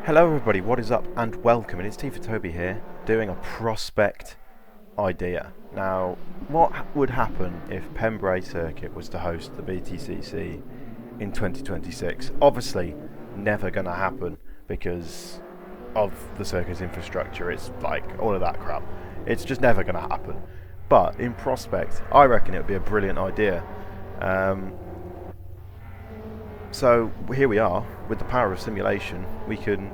Hello everybody, what is up and welcome, and it's T for Toby here, doing a prospect idea. Now, what would happen if PEMBREY circuit was to host the BTCC in 2026? Obviously, never going to happen because of the circuit's infrastructure. It's like all of that crap. It's just never going to happen. But in prospect, I reckon it would be a brilliant idea. So here we are, with the power of simulation, we can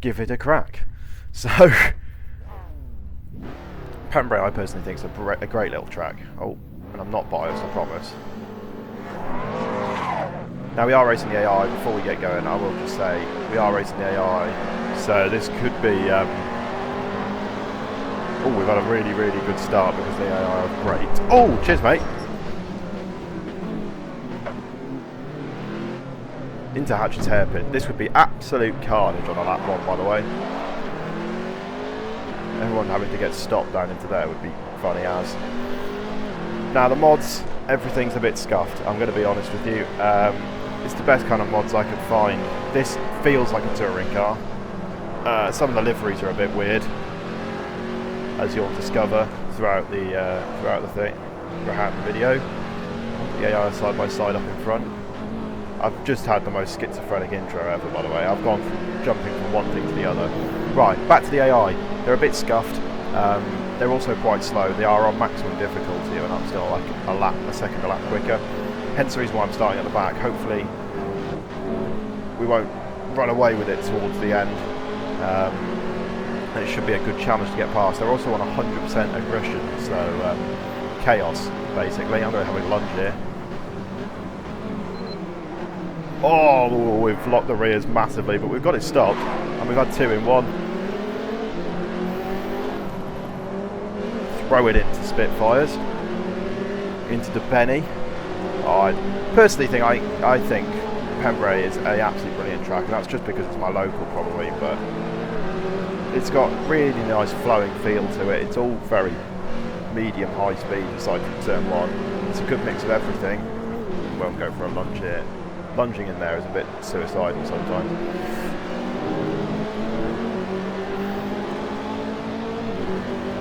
give it a crack. So, PEMBREY I personally think is a great little track. Oh, and I'm not biased, I promise. Now we are racing the AI. Before we get going, I will just say, we are racing the AI, so this could be... oh, we've had a really, really good start because the AI are great. Oh, cheers mate! Into Hatchets hairpin. This would be absolute carnage on a lap one, by the way. Everyone having to get stopped down into there would be funny as. Now the mods, everything's a bit scuffed, I'm going to be honest with you. It's the best kind of mods I could find. This feels like a touring car. Some of the liveries are a bit weird, as you'll discover throughout the video. The AI side by side up in front. I've just had the most schizophrenic intro ever, by the way. I've gone from jumping from one thing to the other. Right, back to the AI. They're a bit scuffed. They're also quite slow. They are on maximum difficulty, and I'm still like a second a lap quicker. Hence the reason why I'm starting at the back. Hopefully, we won't run away with it towards the end. And it should be a good challenge to get past. They're also on 100% aggression, so chaos, basically. I'm going to have a lunge here. Oh, we've locked the rears massively, but we've got it stopped, and we've had two in one. Throw it into Spitfires, into the Penny. Oh, I personally think I think PEMBREY is a absolutely brilliant track, and that's just because it's my local probably, but it's got really nice flowing feel to it. It's all very medium high speed aside from turn one. It's a good mix of everything. We won't go for a lunge here. Lunging in there is a bit suicidal sometimes.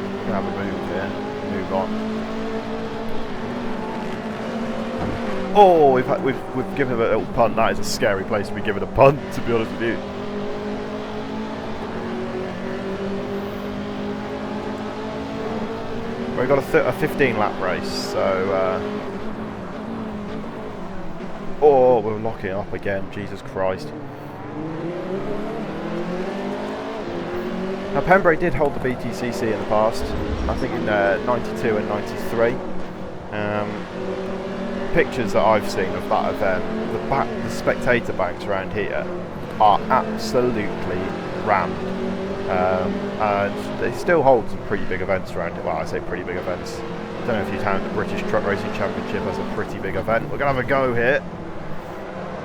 We're gonna have a move here. Move on. Oh, we've given it a little punt. That is a scary place to be giving a punt, to be honest with you. We've got a 15 lap race, so. Oh, we're locking up again, Jesus Christ. Now, PEMBREY did hold the BTCC in the past, I think in 92 and 93. Pictures that I've seen of that event, the spectator banks around here are absolutely rammed. And they still hold some pretty big events around here. Well, I say pretty big events. I don't know if you count the British Truck Racing Championship as a pretty big event. We're going to have a go here.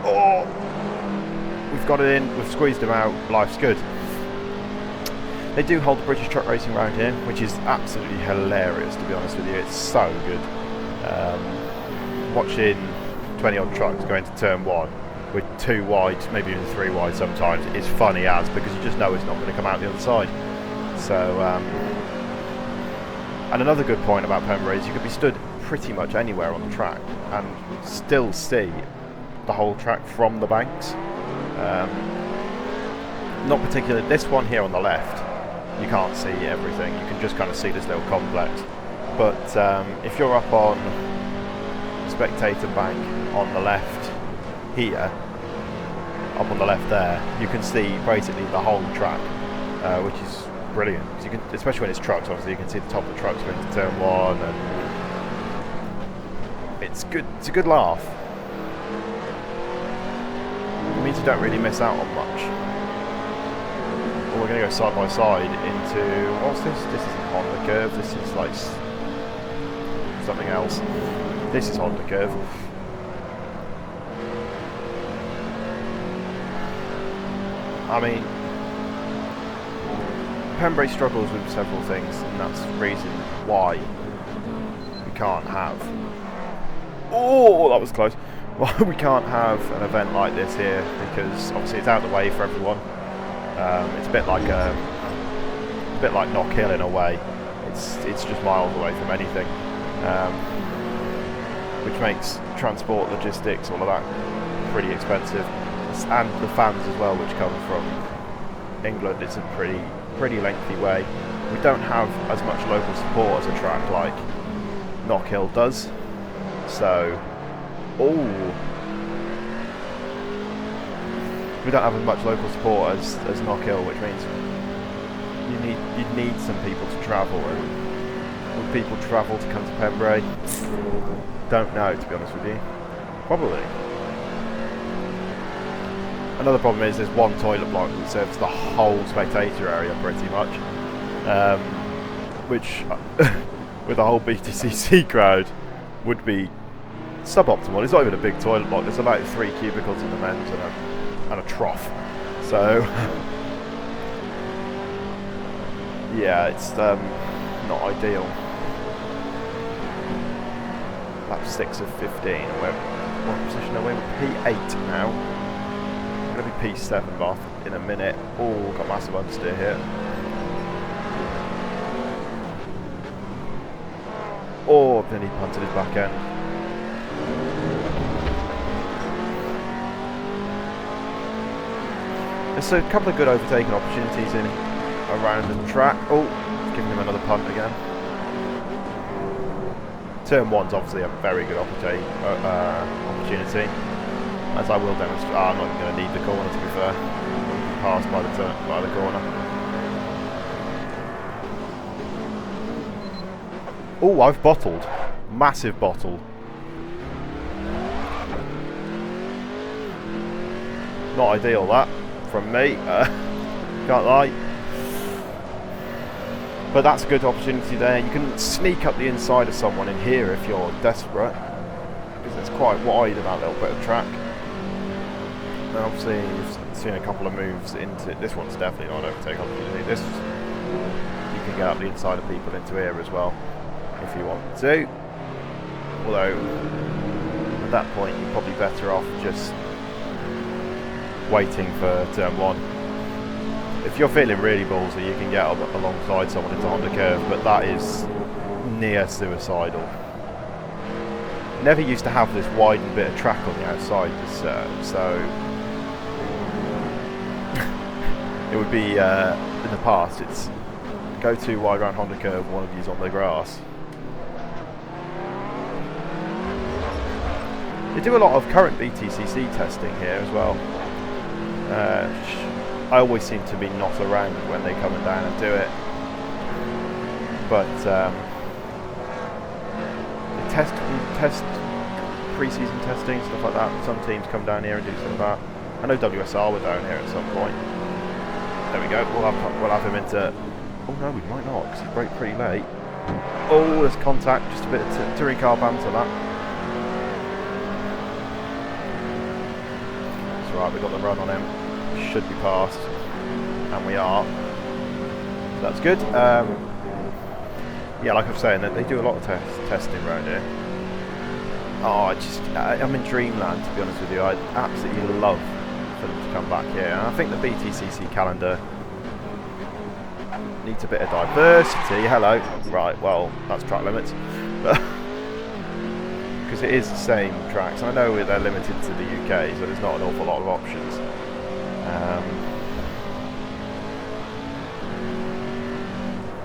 Oh, we've got it in, we've squeezed him out, life's good. They do hold the British Truck Racing round here, which is absolutely hilarious, to be honest with you. It's so good. Watching 20 odd trucks going to turn one with two wide, maybe even three wide sometimes, is funny as, because you just know it's not going to come out the other side. So, and another good point about PEMBREY is you could be stood pretty much anywhere on the track and still see the whole track from the banks. Not particularly this one here on the left, you can't see everything, you can just kind of see this little complex, but if you're up on spectator bank on the left here, up on the left there, you can see basically the whole track, which is brilliant. You can, especially when it's trucks, obviously you can see the top of the trucks going to turn one, and it's good. It's a good laugh. It means you don't really miss out on much. Well, we're going to go side by side into, what's this? This isn't Honda Curve, this is like something else. This is Honda Curve. I mean, PEMBREY struggles with several things, and that's the reason why we can't have... Oh, that was close. Well, we can't have an event like this here because obviously it's out of the way for everyone. It's a bit like Knock Hill in a way. It's just miles away from anything, which makes transport, logistics, all of that pretty expensive. And the fans as well, which come from England, it's a pretty lengthy way. We don't have as much local support as a track like Knock Hill does. So, we don't have as much local support as Knock Hill, which means you'd need some people to travel. And would people travel to come to Pembrey? Don't know, to be honest with you. Probably. Another problem is there's one toilet block that serves the whole spectator area pretty much, which with the whole BTCC crowd would be suboptimal. It's not even a big toilet block. There's about 3 cubicles in the men's and a trough. So yeah, it's not ideal. Lap 6 of 15, and we're what position are we? P8 now. Going to be P7 off in a minute. Oh, got massive understeer here. Oh, then he punted his back end. There's a couple of good overtaking opportunities in around the track. Oh, giving him another punt again. Turn 1's obviously a very good opportunity. As I will demonstrate. I'm not going to need the corner, to be fair. Passed by the corner. Oh, I've bottled. Massive bottle. Not ideal, that, from me. Can't lie. But that's a good opportunity there. You can sneak up the inside of someone in here if you're desperate, because it's quite wide in that little bit of track. And obviously you've seen a couple of moves into this one's definitely not an overtake opportunity. This you can get up the inside of people into here as well if you want to. Although at that point you're probably better off just waiting for turn 1. If you're feeling really ballsy, you can get up alongside someone into Honda curve, but that is near suicidal. Never used to have this widened bit of track on the outside, so it would be in the past. It's go too wide around Honda curve. One of you's on the grass. They do a lot of current BTCC testing here as well. I always seem to be not around when they come down and do it, but they test pre-season testing, stuff like that. Some teams come down here and do some of that. I know WSR were down here at some point. There we go. We'll have him into. Oh no, we might not, because he broke pretty late. Oh, there's contact. Just a bit of touring car banter that. That's right. We got the run on him. Should be passed, and we are. So that's good. Yeah, like I was saying, they do a lot of testing around here. Oh, I'm in dreamland, to be honest with you. I'd absolutely love for them to come back here. And I think the BTCC calendar needs a bit of diversity. Hello. Right, well, that's track limits. Because it is the same tracks. I know they're limited to the UK, so there's not an awful lot of options.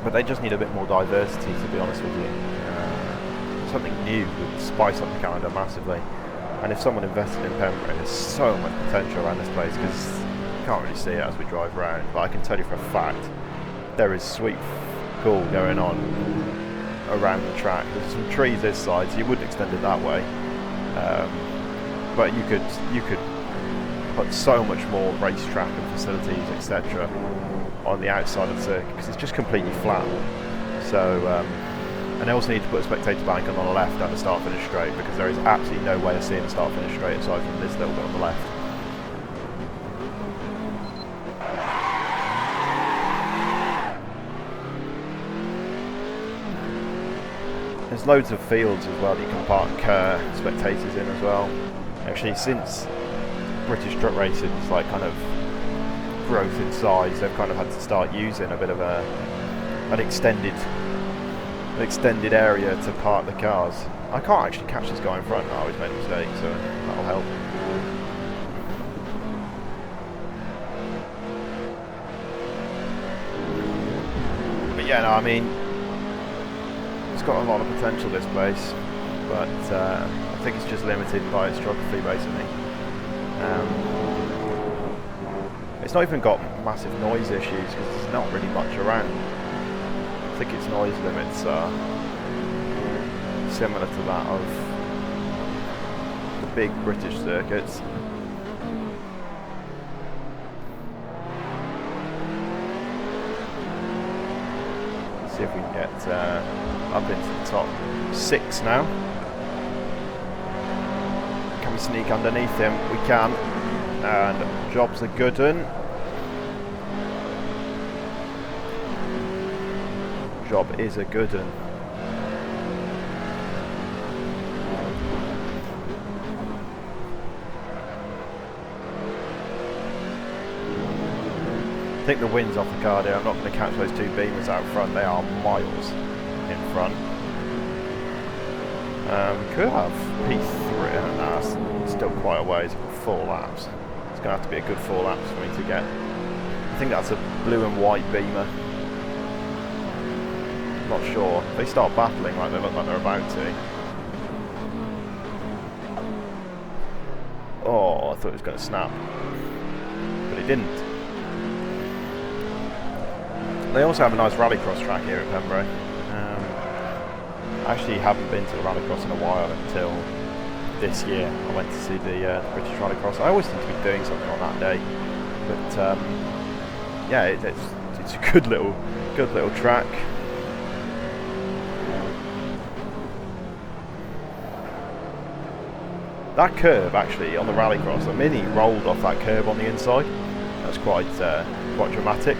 But they just need a bit more diversity, to be honest with you. Something new would spice up the calendar massively. And if someone invested in Pembrey, there's so much potential around this place, because you can't really see it as we drive around. But I can tell you for a fact, there is sweet cool going on around the track. There's some trees this side, so you wouldn't extend it that way. But you could put so much more racetrack and facilities, etc., on the outside of the circuit, because it's just completely flat. So, and they also need to put a spectator bank on the left and a start-finish straight, because there is absolutely no way of seeing the start-finish straight aside from this little bit on the left. There's loads of fields as well that you can park spectators in as well. Actually, since British truck racing is like kind of growth in size, they've kind of had to start using a bit of an extended area to park the cars. I can't actually catch this guy in front. Oh, he's made a mistake, so that'll help. But yeah, no, I mean, it's got a lot of potential, this place, but I think it's just limited by its geography, basically. It's not even got massive noise issues because there's not really much around. I think its noise limits are similar to that of the big British circuits. Let's see if we can get up into the top 6 now. Can we sneak underneath him? We can. And job's a good one. Job is a good one. I think the wind's off the card here. I'm not going to catch those two beamers out front. They are miles in front. Could have P3, and that's still quite a ways for 4 laps. It's going to have to be a good 4 laps for me to get. I think that's a blue and white beamer. Not sure. They start battling like they look like they're about to. Oh, I thought it was going to snap, but it didn't. They also have a nice rallycross track here at Pembrey. I actually haven't been to the rallycross in a while until this year. I went to see the British rallycross. I always seem to be doing something on that day, but yeah, it's a good little track. That curve actually on the rallycross, the Mini rolled off that curve on the inside. That's quite dramatic.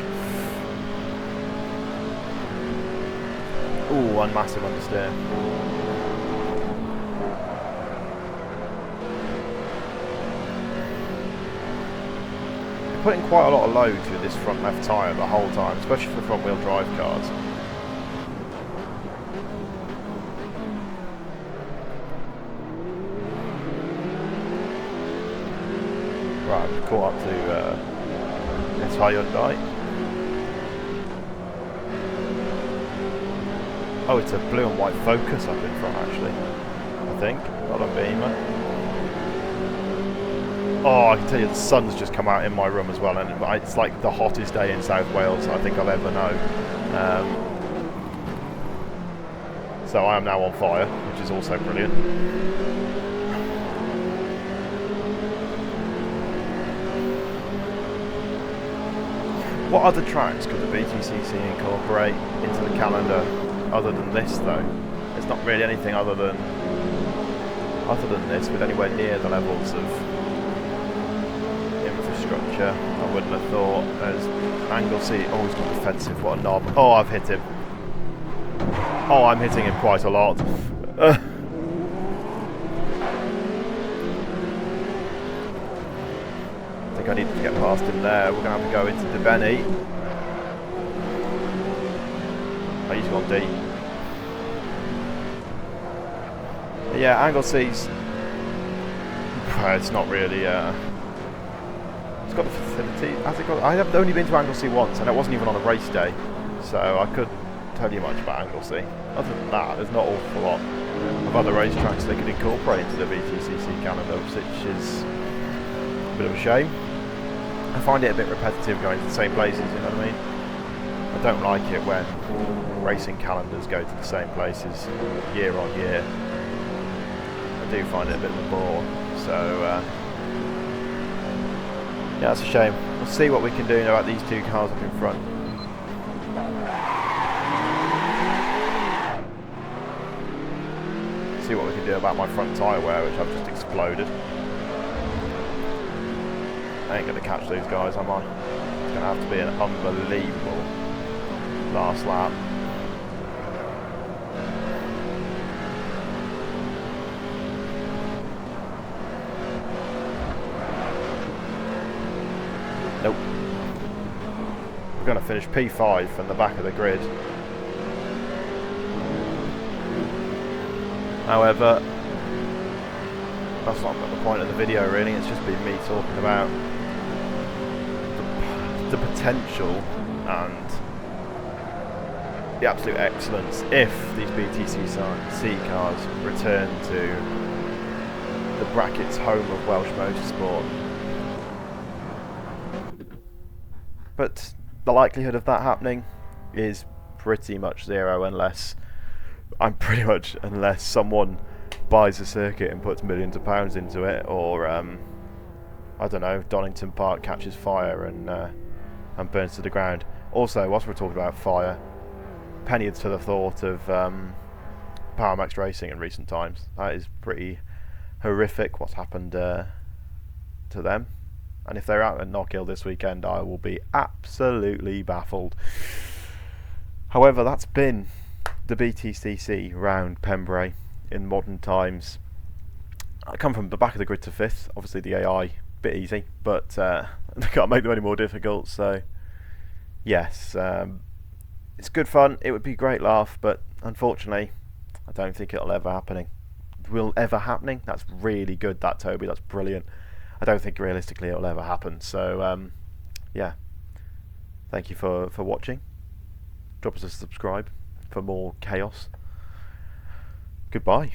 Ooh, one massive understeer. They're putting quite a lot of load through this front left tyre the whole time, especially for front wheel drive cars. Right, we've caught up to this Hyundai. Oh, it's a blue and white Focus up in front, actually. I think, not a Beamer. Oh, I can tell you the sun's just come out in my room as well, and it's like the hottest day in South Wales I think I'll ever know. So I am now on fire, which is also brilliant. What other tracks could the BTCC incorporate into the calendar other than this, though? There's not really anything other than this with anywhere near the levels of infrastructure. I wouldn't have thought. There's Anglesey. Oh, he's got defensive. What a knob. Oh, I've hit him. Oh, I'm hitting him quite a lot. I think I need to get past him there. We're going to have to go into Debenny. Oh, he's gone deep. But yeah, Anglesey's... it's not really... it's got the facility. Has it got... I have only been to Anglesey once, and it wasn't even on a race day. So I couldn't tell you much about Anglesey. Other than that, there's not an awful lot of other racetracks they could incorporate into the BTCC calendar, which is a bit of a shame. I find it a bit repetitive going to the same places, you know what I mean? I don't like it when racing calendars go to the same places year on year. I do find it a bit of a bore, so yeah, that's a shame. We'll see what we can do about these two cars up in front. See what we can do about my front tyre wear, which I've just exploded. I ain't going to catch these guys, am I? It's going to have to be an unbelievable last lap. Nope. We're going to finish P5 from the back of the grid. However, that's not the point of the video really, it's just been me talking about the potential and the absolute excellence if these BTCC cars return to the brackets home of Welsh Motorsport. But the likelihood of that happening is pretty much zero unless someone buys a circuit and puts millions of pounds into it, or I don't know, Donington Park catches fire and burns to the ground. Also, whilst we're talking about fire, penny to the thought of Power Max Racing in recent times. That is pretty horrific what's happened to them. And if they're out at Knockhill this weekend, I will be absolutely baffled. However, that's been the BTCC round Pembrey in modern times. I come from the back of the grid to 5th. Obviously the AI, bit easy, but they can't make them any more difficult. So yes, it's good fun. It would be a great laugh, but unfortunately, I don't think it'll ever happening. That's really good, that, Toby. That's brilliant. I don't think realistically it'll ever happen. So yeah, thank you for watching. Drop us a subscribe for more chaos. Goodbye.